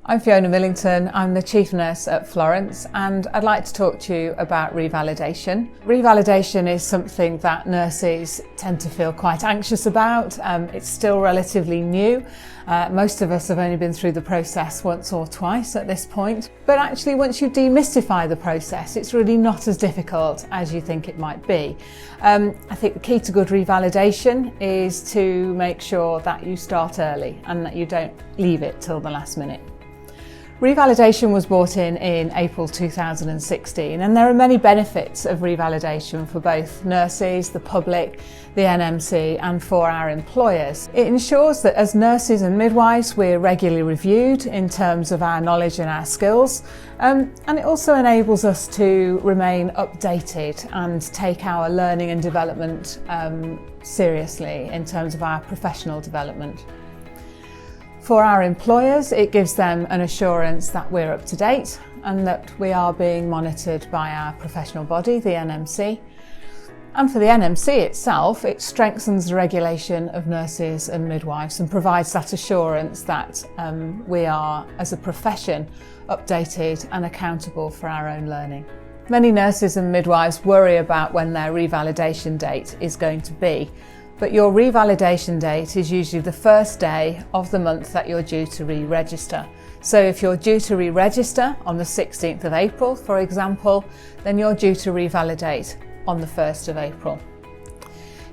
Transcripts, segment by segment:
I'm Fiona Millington, I'm the Chief Nurse at Florence, and I'd like to talk to you about revalidation. Revalidation is something that nurses tend to feel quite anxious about. It's still relatively new. Most of us have only been through the process once or twice at this point. But actually, once you demystify the process, it's really not as difficult as you think it might be. I think the key to good revalidation is to make sure that you start early and that you don't leave it till the last minute. Revalidation was brought in April 2016, and there are many benefits of revalidation for both nurses, the public, the NMC and for our employers. It ensures that as nurses and midwives we're regularly reviewed in terms of our knowledge and our skills, and it also enables us to remain updated and take our learning and development seriously in terms of our professional development. For our employers, it gives them an assurance that we're up to date and that we are being monitored by our professional body, the NMC. And for the NMC itself, it strengthens the regulation of nurses and midwives and provides that assurance that we are, as a profession, updated and accountable for our own learning. Many nurses and midwives worry about when their revalidation date is going to be. But your revalidation date is usually the first day of the month that you're due to re-register. So if you're due to re-register on the 16th of April, for example, then you're due to revalidate on the 1st of April.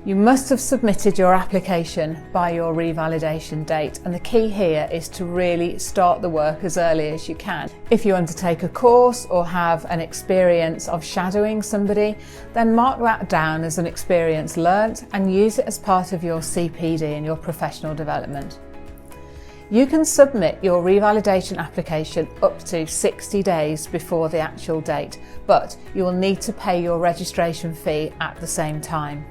You must have submitted your application by your revalidation date, and the key here is to really start the work as early as you can. If you undertake a course or have an experience of shadowing somebody, then mark that down as an experience learnt and use it as part of your CPD and your professional development. You can submit your revalidation application up to 60 days before the actual date, but you will need to pay your registration fee at the same time.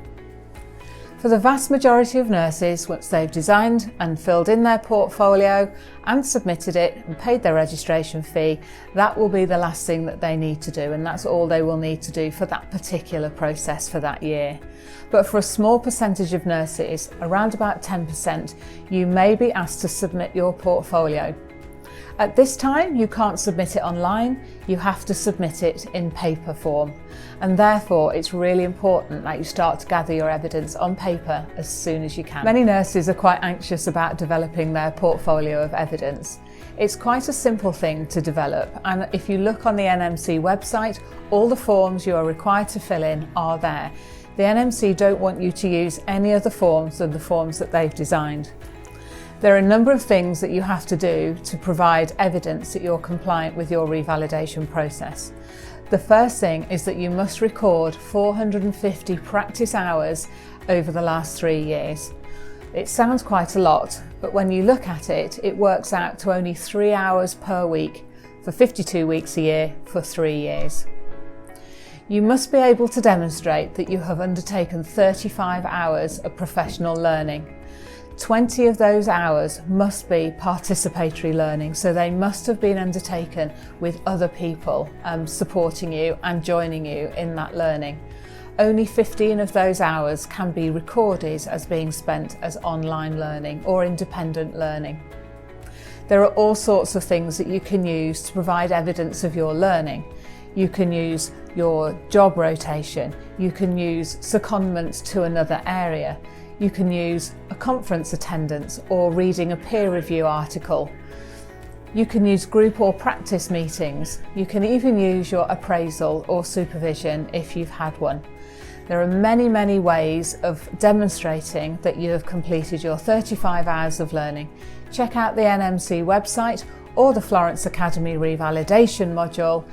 For the vast majority of nurses, once they've designed and filled in their portfolio and submitted it and paid their registration fee, that will be the last thing that they need to do, and that's all they will need to do for that particular process for that year. But for a small percentage of nurses, around about 10%, you may be asked to submit your portfolio. At this time, you can't submit it online, you have to submit it in paper form. And therefore, it's really important that you start to gather your evidence on paper as soon as you can. Many nurses are quite anxious about developing their portfolio of evidence. It's quite a simple thing to develop, and if you look on the NMC website, all the forms you are required to fill in are there. The NMC don't want you to use any other forms than the forms that they've designed. There are a number of things that you have to do to provide evidence that you're compliant with your revalidation process. The first thing is that you must record 450 practice hours over the last 3 years. It sounds quite a lot, but when you look at it, it works out to only 3 hours per week for 52 weeks a year for 3 years. You must be able to demonstrate that you have undertaken 35 hours of professional learning. 20 of those hours must be participatory learning, so they must have been undertaken with other people supporting you and joining you in that learning. Only 15 of those hours can be recorded as being spent as online learning or independent learning. There are all sorts of things that you can use to provide evidence of your learning. You can use your job rotation, you can use secondments to another area, you can use a conference attendance or reading a peer review article. You can use group or practice meetings. You can even use your appraisal or supervision if you've had one. There are many ways of demonstrating that you have completed your 35 hours of learning. Check out the NMC website or the Florence Academy revalidation module,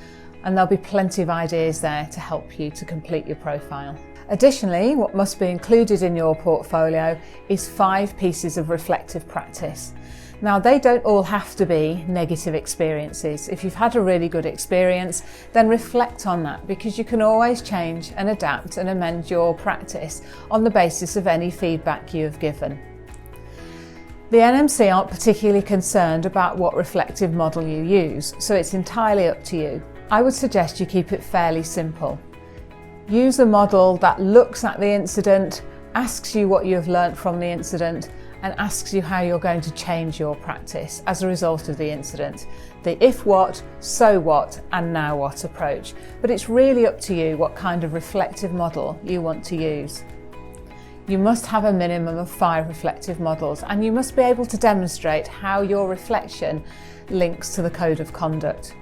and there'll be plenty of ideas there to help you to complete your profile. Additionally, what must be included in your portfolio is 5 pieces of reflective practice. Now, they don't all have to be negative experiences. If you've had a really good experience, then reflect on that, because you can always change and adapt and amend your practice on the basis of any feedback you have given. The NMC aren't particularly concerned about what reflective model you use, so it's entirely up to you. I would suggest you keep it fairly simple. Use a model that looks at the incident, asks you what you have learnt from the incident, and asks you how you're going to change your practice as a result of the incident. The if what, so what, and now what approach. But it's really up to you what kind of reflective model you want to use. You must have a minimum of 5 reflective models, and you must be able to demonstrate how your reflection links to the code of conduct.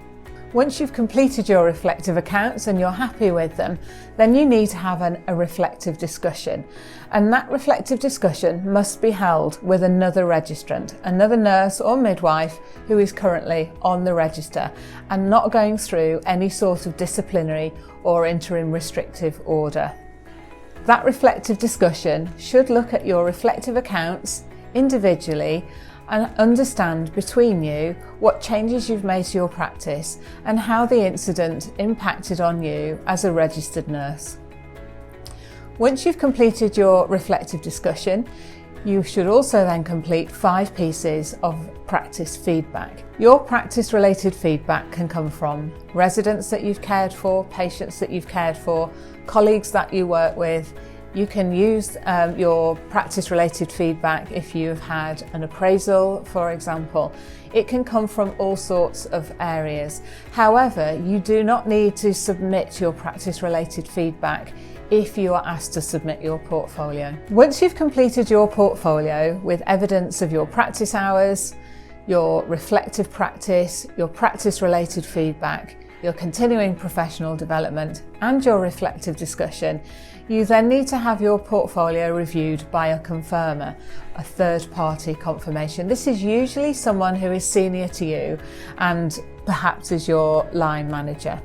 Once you've completed your reflective accounts and you're happy with them, then you need to have a reflective discussion. And that reflective discussion must be held with another registrant, another nurse or midwife who is currently on the register and not going through any sort of disciplinary or interim restrictive order. That reflective discussion should look at your reflective accounts individually and understand between you what changes you've made to your practice and how the incident impacted on you as a registered nurse. Once you've completed your reflective discussion, you should also then complete 5 pieces of practice feedback. Your practice-related feedback can come from residents that you've cared for, patients that you've cared for, colleagues that you work with. You can use your practice-related feedback if you've had an appraisal, for example. It can come from all sorts of areas. However, you do not need to submit your practice-related feedback if you are asked to submit your portfolio. Once you've completed your portfolio with evidence of your practice hours, your reflective practice, your practice-related feedback, your continuing professional development, and your reflective discussion, you then need to have your portfolio reviewed by a confirmer, a third-party confirmation. This is usually someone who is senior to you and perhaps is your line manager.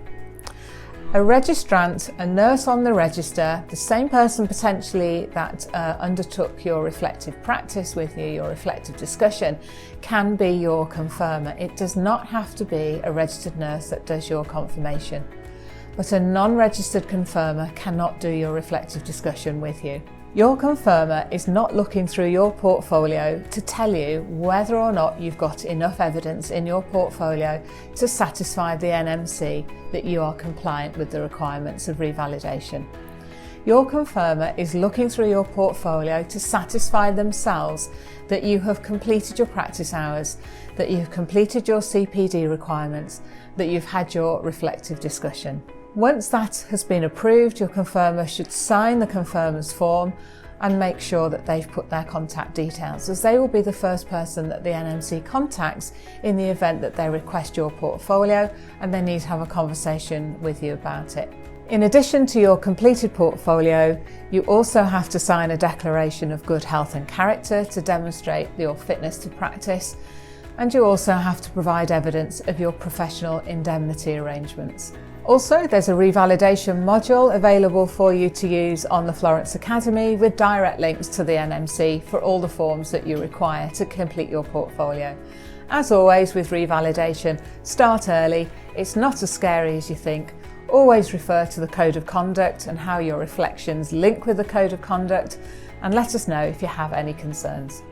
A registrant, a nurse on the register, the same person potentially that undertook your reflective practice with you, your reflective discussion, can be your confirmer. It does not have to be a registered nurse that does your confirmation, but a non-registered confirmer cannot do your reflective discussion with you. Your confirmer is not looking through your portfolio to tell you whether or not you've got enough evidence in your portfolio to satisfy the NMC that you are compliant with the requirements of revalidation. Your confirmer is looking through your portfolio to satisfy themselves that you have completed your practice hours, that you've completed your CPD requirements, that you've had your reflective discussion. Once that has been approved, your confirmer should sign the confirmer's form and make sure that they've put their contact details, as they will be the first person that the NMC contacts in the event that they request your portfolio and they need to have a conversation with you about it. In addition to your completed portfolio, you also have to sign a declaration of good health and character to demonstrate your fitness to practice, and you also have to provide evidence of your professional indemnity arrangements. Also, there's a revalidation module available for you to use on the Florence Academy with direct links to the NMC for all the forms that you require to complete your portfolio. As always with revalidation, start early. It's not as scary as you think. Always refer to the code of conduct and how your reflections link with the code of conduct, and let us know if you have any concerns.